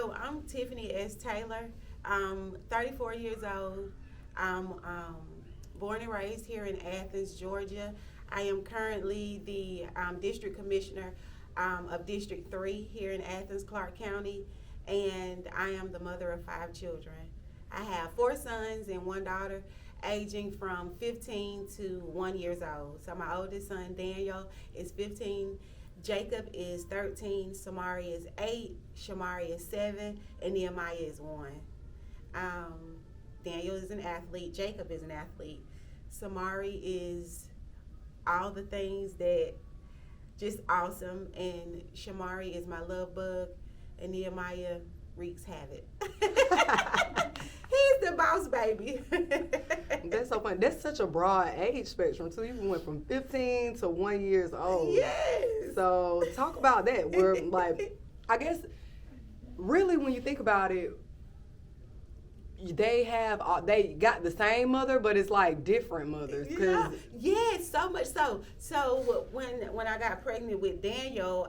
So I'm Tiffany S. Taylor. I'm 34 years old. I'm born and raised here in Athens, Georgia. I am currently the district commissioner of District 3 here in Athens, Clark County, and I am the mother of 5 children. I have 4 sons and 1 daughter, aging from 15 to 1 years old. So my oldest son, Daniel, is 15. Jacob is 13, Samari is 8, Shamari is 7, and Nehemiah is 1. Um, Daniel is an athlete, Jacob is an athlete. Samari is all the things that just awesome, and Shamari is my love bug, and Nehemiah wreaks havoc. He's the boss baby. That's so funny. That's such a broad age spectrum too. You went from 15 to 1 years old. Yes. So talk about that. We're like, I guess, really when you think about it, they got the same mother, but it's like different mothers. Yes, so much so. So when I got pregnant with Daniel,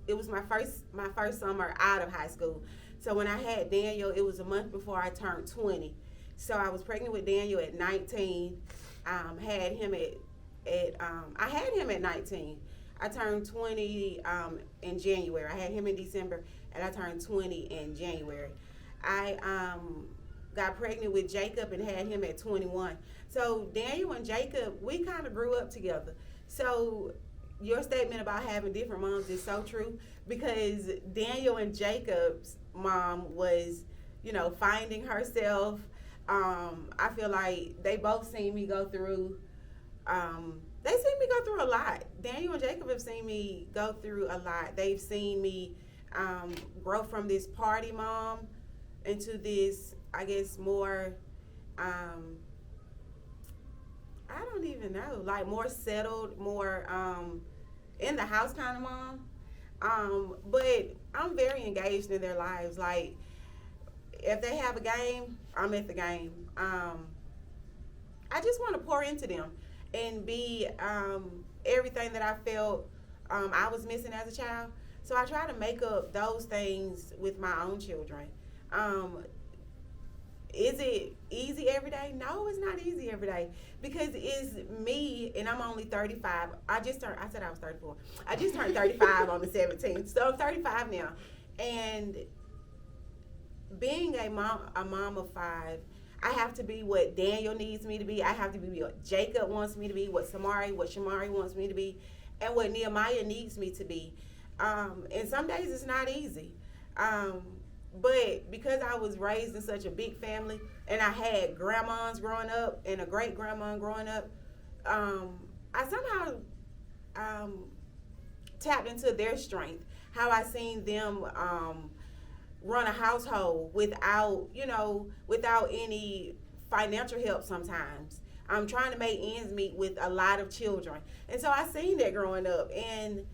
it was my first summer out of high school. So when I had Daniel, it was a month before I turned 20. So I was pregnant with Daniel at 19. Had him I had him at 19. I turned 20 in January. I had him in December, and I turned 20 in January. I got pregnant with Jacob and had him at 21. So Daniel and Jacob, we kind of grew up together. So your statement about having different moms is so true, because Daniel and Jacob's mom was, finding herself. I feel like they both seen me go through. They seen me go through a lot. Daniel and Jacob have seen me go through a lot. They've seen me grow from this party mom into this, I guess, more, I don't even know, like more settled, more in the house kind of mom. But I'm very engaged in their lives. Like, if they have a game, I'm at the game. I just want to pour into them and be everything that I felt I was missing as a child. So I try to make up those things with my own children. Is it easy every day? No, it's not easy every day, because it's me, and I'm only 35. I said I was 34. I just turned 35 on the 17th, so I'm 35 now. And being a mom of 5, I have to be what Daniel needs me to be. I have to be what Jacob wants me to be, what Shamari wants me to be, and what Nehemiah needs me to be. And some days it's not easy. But because I was raised in such a big family, and I had grandmas growing up and a great grandma growing up, I somehow tapped into their strength. How I seen them run a household without any financial help sometimes. I'm trying to make ends meet with a lot of children. And so I seen that growing up, and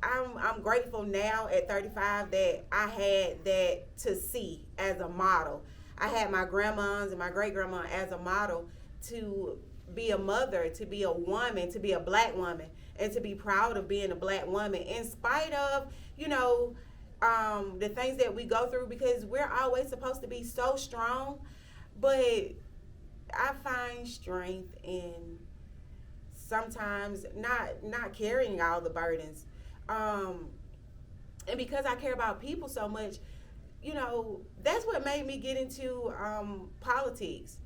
I'm grateful now at 35 that I had that to see as a model. I had my grandmas and my great grandma as a model to be a mother, to be a woman, to be a black woman, and to be proud of being a black woman in spite of, the things that we go through, because we're always supposed to be so strong. But I find strength in sometimes not carrying all the burdens. And because I care about people so much, that's what made me get into politics.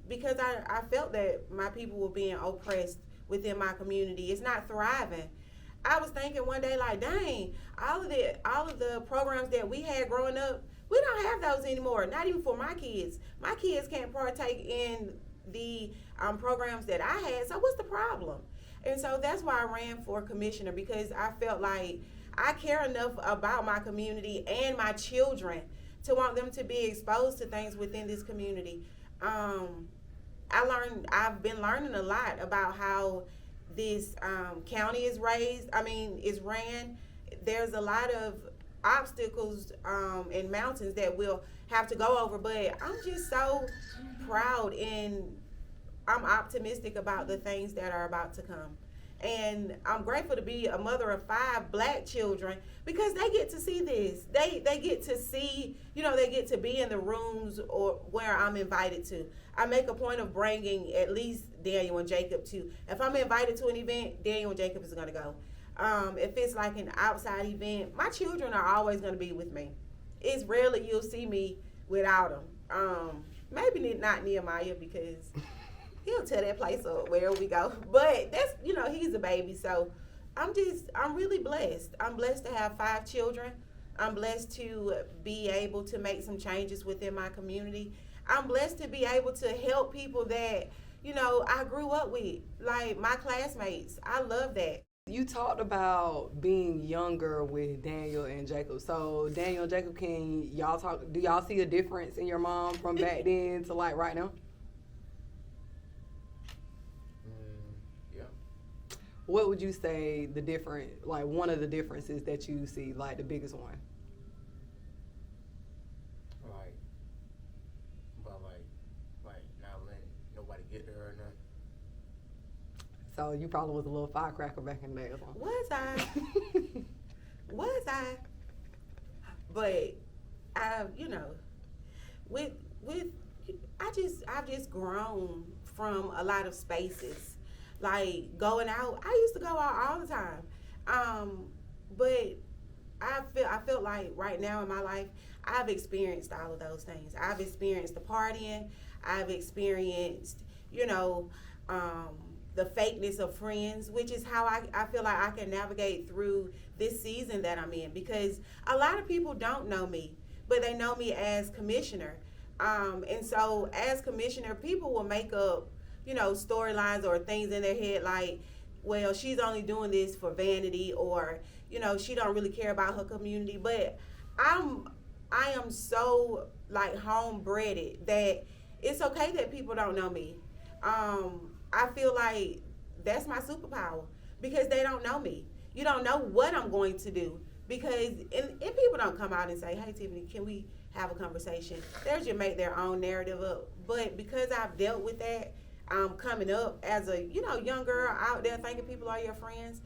Because I felt that my people were being oppressed within my community. It's not thriving. I was thinking one day, like, dang, all of the programs that we had growing up, we don't have those anymore. Not even for my kids. My kids can't partake in the programs that I had. So what's the problem? And so that's why I ran for commissioner, because I felt like I care enough about my community and my children to want them to be exposed to things within this community. I've been learning a lot about how this county is ran. There's a lot of obstacles and mountains that we'll have to go over, but I'm just so proud, and I'm optimistic about the things that are about to come. And I'm grateful to be a mother of 5 black children because they get to see this. They get to see, they get to be in the rooms or where I'm invited to. I make a point of bringing at least Daniel and Jacob to. If I'm invited to an event, Daniel and Jacob is going to go. If it's like an outside event, my children are always going to be with me. It's rarely you'll see me without them. Maybe not Nehemiah because he'll tear that place up wherever we go. But that's, he's a baby. So I'm really blessed. I'm blessed to have 5 children. I'm blessed to be able to make some changes within my community. I'm blessed to be able to help people that, I grew up with, like my classmates. I love that. You talked about being younger with Daniel and Jacob. So Daniel and Jacob, can y'all talk? Do y'all see a difference in your mom from back then to like right now? Yeah. What would you say the different, like one of the differences that you see, like the biggest one? Like, but like not letting nobody get to her or nothing. So you probably was a little firecracker back in the day or something. Was I? Was I? But with I've just grown from a lot of spaces. Like going out, I used to go out all the time. But I felt like right now in my life, I've experienced all of those things. I've experienced the partying. I've experienced, the fakeness of friends, which is how I feel like I can navigate through this season that I'm in, because a lot of people don't know me, but they know me as commissioner. And so as commissioner, people will make up, storylines or things in their head like, well, she's only doing this for vanity, or, she don't really care about her community. But I am so like homebreded that it's okay that people don't know me. I feel like that's my superpower because they don't know me. You don't know what I'm going to do because and people don't come out and say, hey, Tiffany, can we have a conversation? They'll just make their own narrative up. But because I've dealt with that, coming up as a, young girl out there thinking people are your friends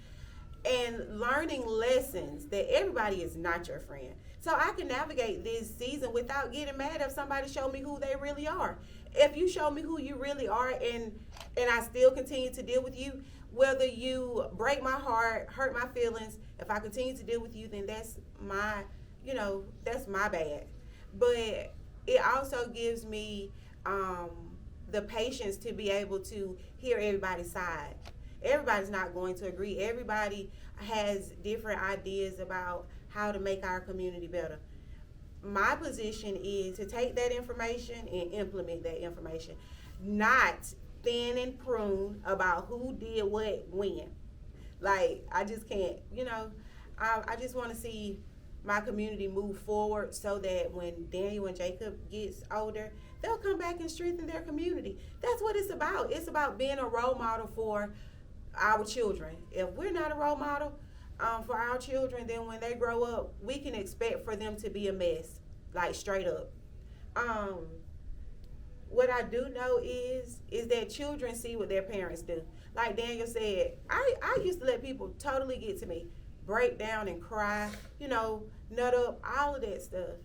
and learning lessons that everybody is not your friend. So I can navigate this season without getting mad if somebody show me who they really are. If you show me who you really are and I still continue to deal with you, whether you break my heart, hurt my feelings, if I continue to deal with you, then that's my, that's my bad. But it also gives me the patience to be able to hear everybody's side. Everybody's not going to agree. Everybody has different ideas about how to make our community better. My position is to take that information and implement that information, not thin and prune about who did what when. Like, I just can't, I just want to see my community move forward so that when Daniel and Jacob gets older, they'll come back and strengthen their community. That's what it's about. It's about being a role model for our children. If we're not a role model for our children, then when they grow up, we can expect for them to be a mess, like straight up. What I do know is that children see what their parents do. Like Daniel said, I used to let people totally get to me, break down and cry, nut up, all of that stuff.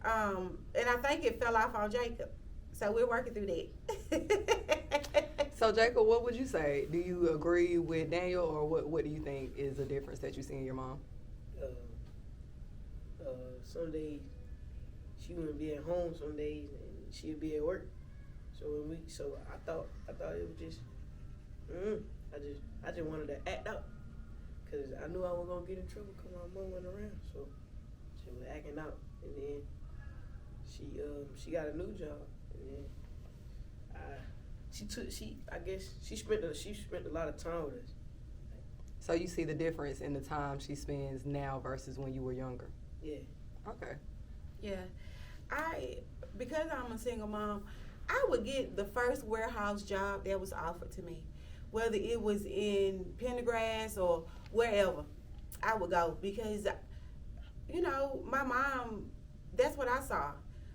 And I think it fell off on Jacob. So we're working through that. So Jacob, what would you say? Do you agree with Daniel, or what do you think is the difference that you see in your mom? Some days she wouldn't be at home, some days and she'd be at work. So I thought it was just, I just wanted to act out, cause I knew I was gonna get in trouble cause my mom went around. So she was acting out, and then she got a new job, and then I guess she spent a lot of time with us. So you see the difference in the time she spends now versus when you were younger? Yeah. Okay. Yeah. Because I'm a single mom, I would get the first warehouse job that was offered to me, whether it was in Pendergrass or wherever. I would go because, my mom, that's what I saw.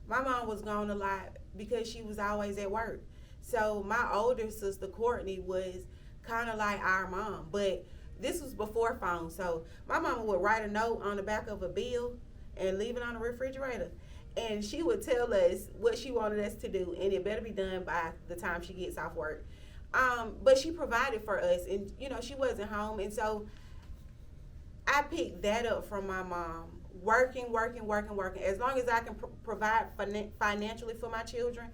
My mom was gone a lot because she was always at work. So my older sister, Courtney, was kind of like our mom. But this was before phones. So my mama would write a note on the back of a bill and leave it on the refrigerator. And she would tell us what she wanted us to do, and it better be done by the time she gets off work. But she provided for us, and she wasn't home, and so I picked that up from my mom. Working. As long as I can provide financially for my children,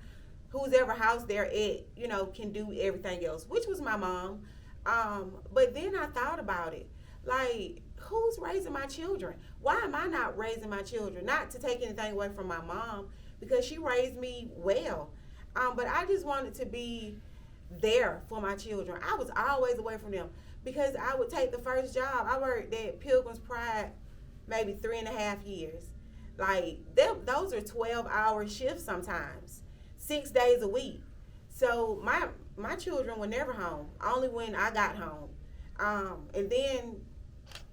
whoever house they're at, can do everything else, which was my mom. But then I thought about it, like, who's raising my children? Why am I not raising my children? Not to take anything away from my mom, because she raised me well. But I just wanted to be there for my children. I was always away from them because I would take the first job. I worked at Pilgrim's Pride maybe 3.5 years. Like, those are 12-hour shifts sometimes, 6 days a week. So my children were never home, only when I got home. And then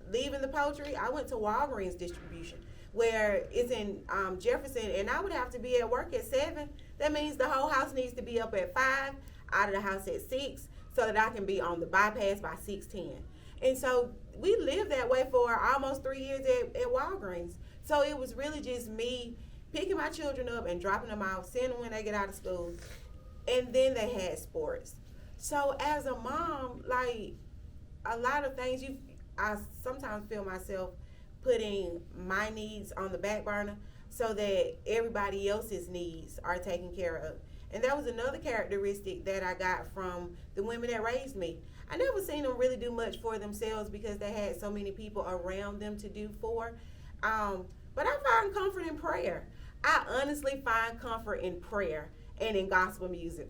leaving the poultry, I went to Walgreens distribution, where it's in Jefferson, and I would have to be at work at 7. That means the whole house needs to be up at 5, out of the house at 6, so that I can be on the bypass by 6:10. And so we lived that way for almost 3 years at Walgreens. So it was really just me picking my children up and dropping them off, seeing them when they get out of school, and then they had sports. So as a mom, like, a lot of things, I sometimes feel myself putting my needs on the back burner so that everybody else's needs are taken care of. And that was another characteristic that I got from the women that raised me. I never seen them really do much for themselves because they had so many people around them to do for. But I find comfort in prayer. I honestly find comfort in prayer and in gospel music.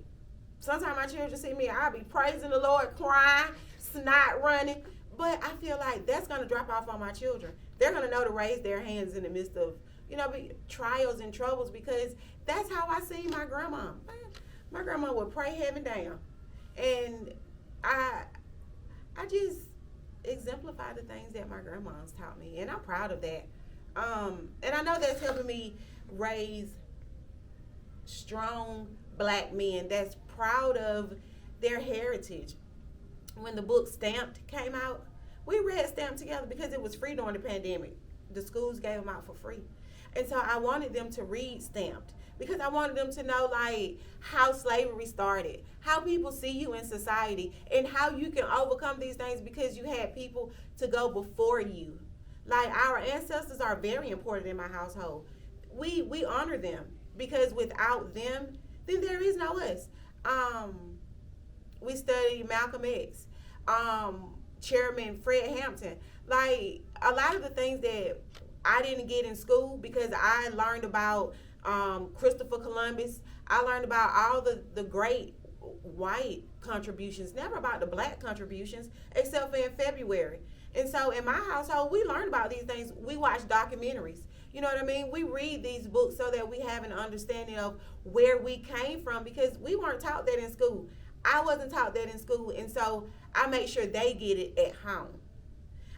Sometimes my children see me, I'll be praising the Lord, crying, snot running. But I feel like that's going to drop off on my children. They're going to know to raise their hands in the midst of, trials and troubles, because that's how I see my grandma. My grandma would pray heaven down. And I just exemplify the things that my grandma's taught me, and I'm proud of that. And I know that's helping me raise strong black men that's proud of their heritage. When the book Stamped came out, we read Stamped together because it was free during the pandemic. The schools gave them out for free. And so I wanted them to read Stamped because I wanted them to know, like, how slavery started, how people see you in society, and how you can overcome these things because you had people to go before you. Like, our ancestors are very important in my household. We honor them because without them, then there is no us. We studied Malcolm X, Chairman Fred Hampton. Like, a lot of the things that I didn't get in school because I learned about Christopher Columbus. I learned about all the great white contributions, never about the black contributions, except for in February. And so in my household, we learned about these things. We watch documentaries. You know what I mean? We read these books so that we have an understanding of where we came from because we weren't taught that in school. I wasn't taught that in school, and so I make sure they get it at home.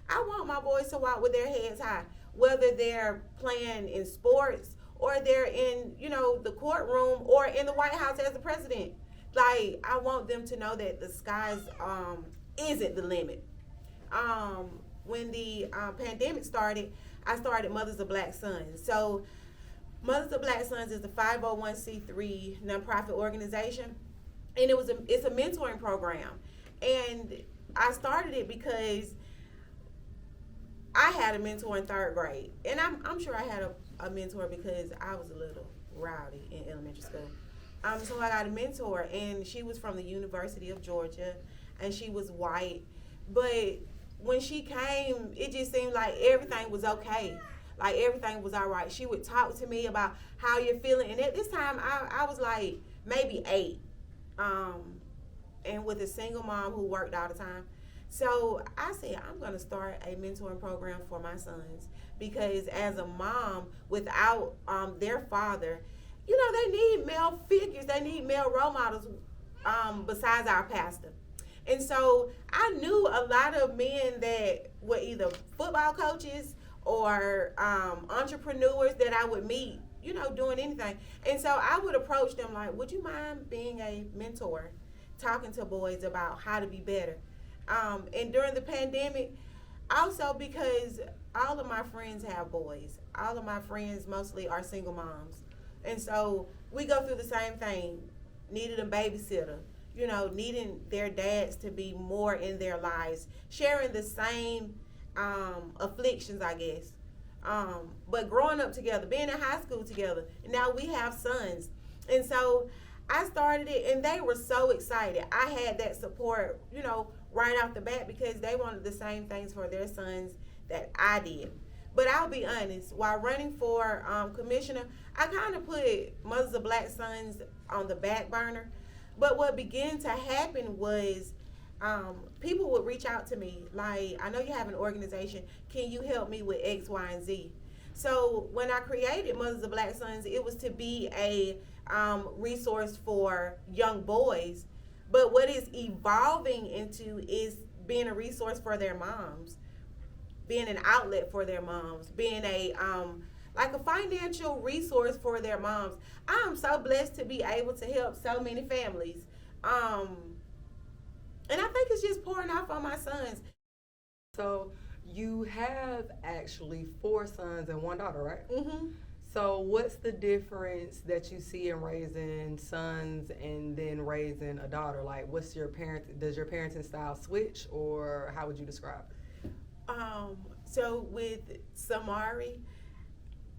I want my boys to walk with their heads high, whether they're playing in sports or they're in, the courtroom or in the White House as the president. Like, I want them to know that the skies isn't the limit. When the pandemic started, I started Mothers of Black Sons. So Mothers of Black Sons is a 501c3 nonprofit organization, and it's a mentoring program. And I started it because I had a mentor in 3rd grade, and I'm sure I had a mentor because I was a little rowdy in elementary school. So I got a mentor, and she was from the University of Georgia, and she was white. But when she came, it just seemed like everything was okay. Like, everything was all right. She would talk to me about how you're feeling. And at this time, I was like maybe 8. And with a single mom who worked all the time. So I said, I'm going to start a mentoring program for my sons because as a mom, without their father, they need male figures. They need male role models besides our pastor. And so I knew a lot of men that were either football coaches or entrepreneurs that I would meet, doing anything. And so I would approach them like, would you mind being a mentor talking to boys about how to be better. And during the pandemic, also because all of my friends have boys. All of my friends mostly are single moms. And so we go through the same thing. Needed a babysitter, needing their dads to be more in their lives, sharing the same afflictions, I guess. But growing up together, being in high school together, and now we have sons. And so I started it, and they were so excited. I had that support, right off the bat because they wanted the same things for their sons that I did. But I'll be honest, while running for commissioner, I kind of put Mothers of Black Sons on the back burner. But what began to happen was people would reach out to me like, I know you have an organization. Can you help me with X, Y, and Z? So when I created Mothers of Black Sons, it was to be a resource for young boys. But what it's evolving into is being a resource for their moms, being an outlet for their moms, being a like a financial resource for their moms. I am so blessed to be able to help so many families. And I think it's just pouring off on my sons. So you have actually 4 sons and 1 daughter, right? Mm-hmm. So what's the difference that you see in raising sons and then raising a daughter? Like, does your parenting style switch, or how would you describe it? So with Samari,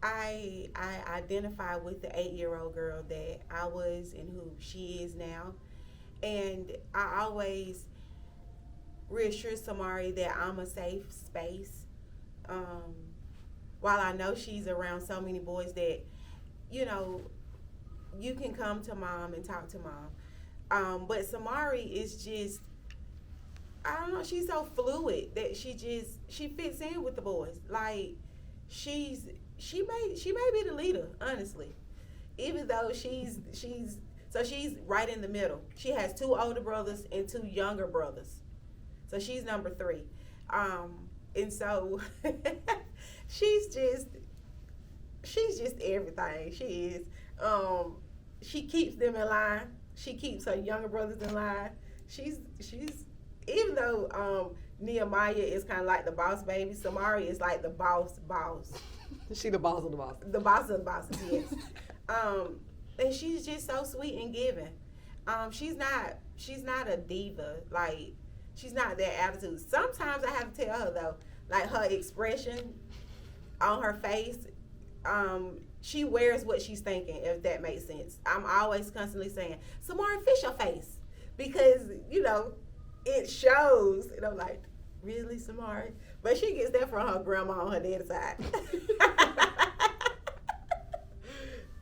I identify with the 8-year-old girl that I was and who she is now. And I always reassure Samari that I'm a safe space. While I know she's around so many boys that, you can come to mom and talk to mom. But Samari is just, I don't know, she's so fluid that she fits in with the boys. Like, she may be the leader, honestly. Even though she's right in the middle. She has 2 older brothers and 2 younger brothers. So she's number 3. And so she's just everything. She is. She keeps them in line. She keeps her younger brothers in line. She's even though Nehemiah is kind of like the boss baby, Samari is like the boss. She the boss of the boss. The boss of the bosses, yes. And she's just so sweet and giving. She's not a diva. Like, she's not that attitude. Sometimes I have to tell her though, like her expression on her face, she wears what she's thinking, if that makes sense. I'm always constantly saying, Samari, fix your face. Because, it shows. And I'm like, really, Samari? But she gets that from her grandma on her dad's side.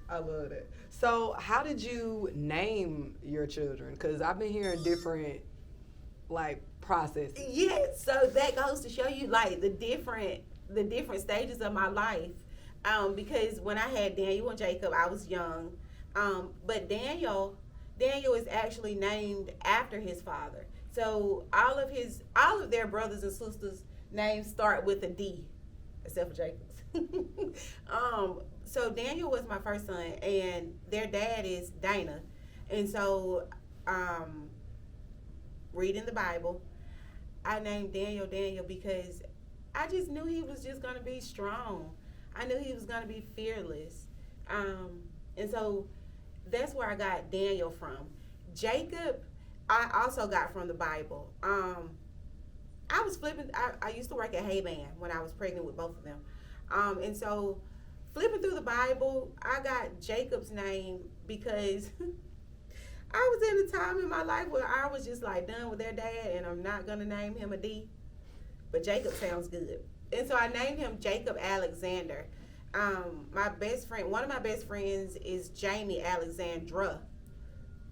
I love that. So how did you name your children? Because I've been hearing different, processes. Yeah, so that goes to show you, the different stages of my life. Because when I had Daniel and Jacob, I was young. But Daniel is actually named after his father. So all of their brothers and sisters' names start with a D, except for Jacob's. So Daniel was my first son, and their dad is Dana. And so, reading the Bible, I named Daniel because I just knew he was just going to be strong. I knew he was going to be fearless. And so that's where I got Daniel from. Jacob, I also got from the Bible. I was flipping, I used to work at Hayman when I was pregnant with both of them. And so flipping through the Bible, I got Jacob's name because I was in a time in my life where I was just done with their dad, and I'm not going to name him a D. But Jacob sounds good. And so I named him Jacob Alexander. One of my best friends is Jamie Alexandra.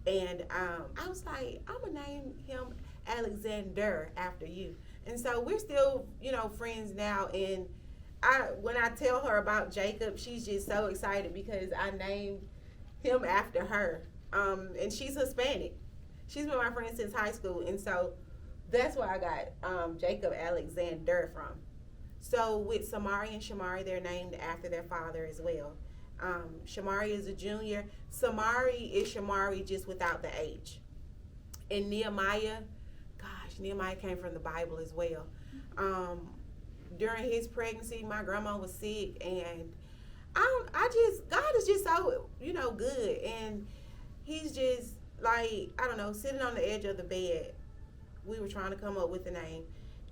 And I was like, I'm going to name him Alexander after you. And so we're still, friends now. And when I tell her about Jacob, she's just so excited because I named him after her. And she's Hispanic. She's been my friend since high school. And so that's where I got Jacob Alexander from. So with Samari and Shamari, they're named after their father as well. Shamari is a junior. Samari is Shamari just without the H. And Nehemiah came from the Bible as well. During his pregnancy, my grandma was sick, and God is just so, good. And he's just like, I don't know, sitting on the edge of the bed. We were trying to come up with a name,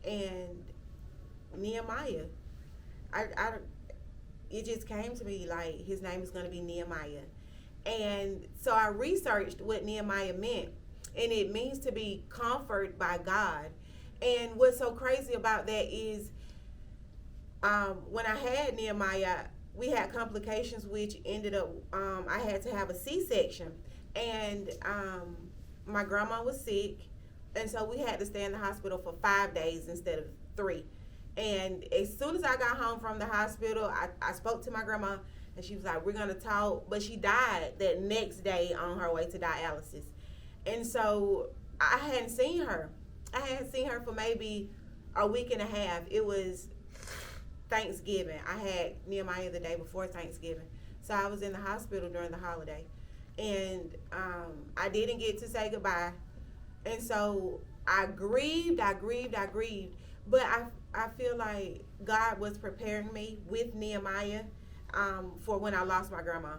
and Nehemiah, it just came to me like his name is going to be Nehemiah. And so I researched what Nehemiah meant, and it means to be comforted by God. And what's so crazy about that is when I had Nehemiah, we had complications, which ended up I had to have a C-section. And my grandma was sick, and so we had to stay in the hospital for 5 days instead of 3. And as soon as I got home from the hospital, I spoke to my grandma, and she was like, we're going to talk. But she died that next day on her way to dialysis. And so I hadn't seen her. I hadn't seen her for maybe a week and a half. It was Thanksgiving. I had Nehemiah the day before Thanksgiving. So I was in the hospital during the holiday. And I didn't get to say goodbye. And so I grieved. But I feel like God was preparing me with Nehemiah for when I lost my grandma,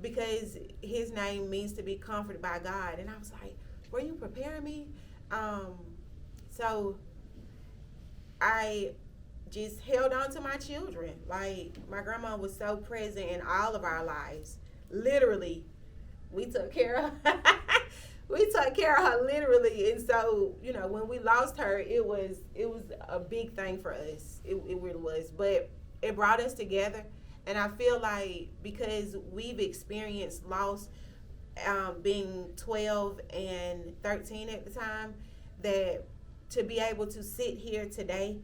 because his name means to be comforted by God. And I was like, were you preparing me? So I just held on to my children. Like, my grandma was so present in all of our lives. Literally, we took care of her literally. And so, when we lost her, it was a big thing for us. It really was. But it brought us together. And I feel like because we've experienced loss, being 12 and 13 at the time, that to be able to sit here today,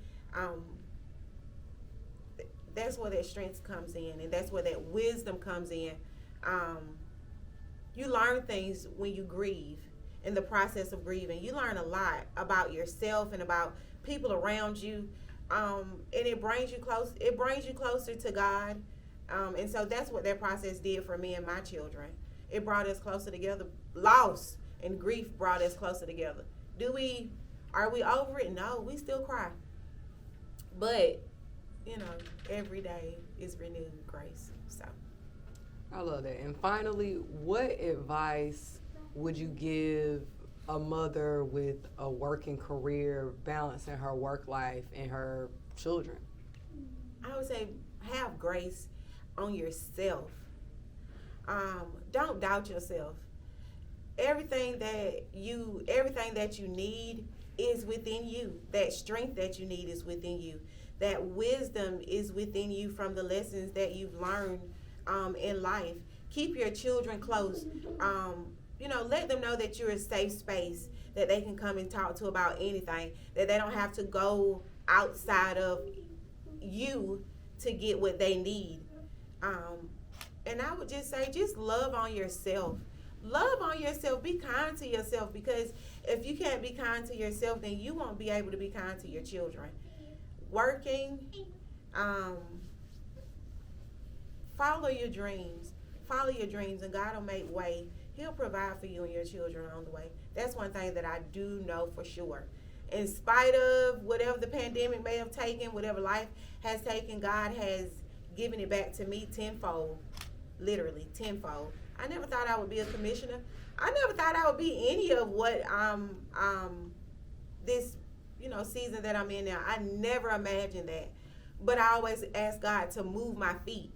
that's where that strength comes in, and that's where that wisdom comes in. You learn things when you grieve. In the process of grieving, you learn a lot about yourself and about people around you, and it brings you close. It brings you closer to God, and so that's what that process did for me and my children. It brought us closer together. Loss and grief brought us closer together. Are we over it? No, we still cry, but every day is renewed grace. So I love that. And finally, what advice would you give a mother with a working career, balancing her work life and her children? I would say have grace on yourself. Don't doubt yourself. Everything that you need is within you. That strength that you need is within you. That wisdom is within you from the lessons that you've learned in life. Keep your children close. Let them know that you're a safe space, that they can come and talk to about anything, that they don't have to go outside of you to get what they need. And I would just say, just love on yourself. Love on yourself. Be kind to yourself, because if you can't be kind to yourself, then you won't be able to be kind to your children. Working, follow your dreams. Follow your dreams, and God will make way. He'll provide for you and your children on the way. That's one thing that I do know for sure. In spite of whatever the pandemic may have taken, whatever life has taken, God has given it back to me tenfold. Literally tenfold. I never thought I would be a commissioner. I never thought I would be any of what this season that I'm in now. I never imagined that. But I always ask God to move my feet.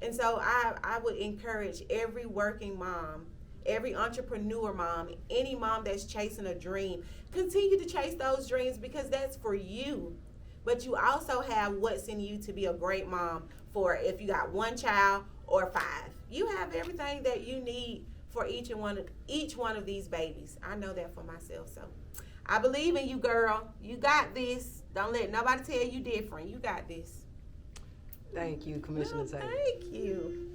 And so I would encourage every working mom, every entrepreneur mom, any mom that's chasing a dream, continue to chase those dreams, because that's for you. But you also have what's in you to be a great mom for if you got 1 child or 5. You have everything that you need for each one of these babies. I know that for myself. So I believe in you, girl. You got this. Don't let nobody tell you different. You got this. Thank you, Commissioner Taylor. Thank you.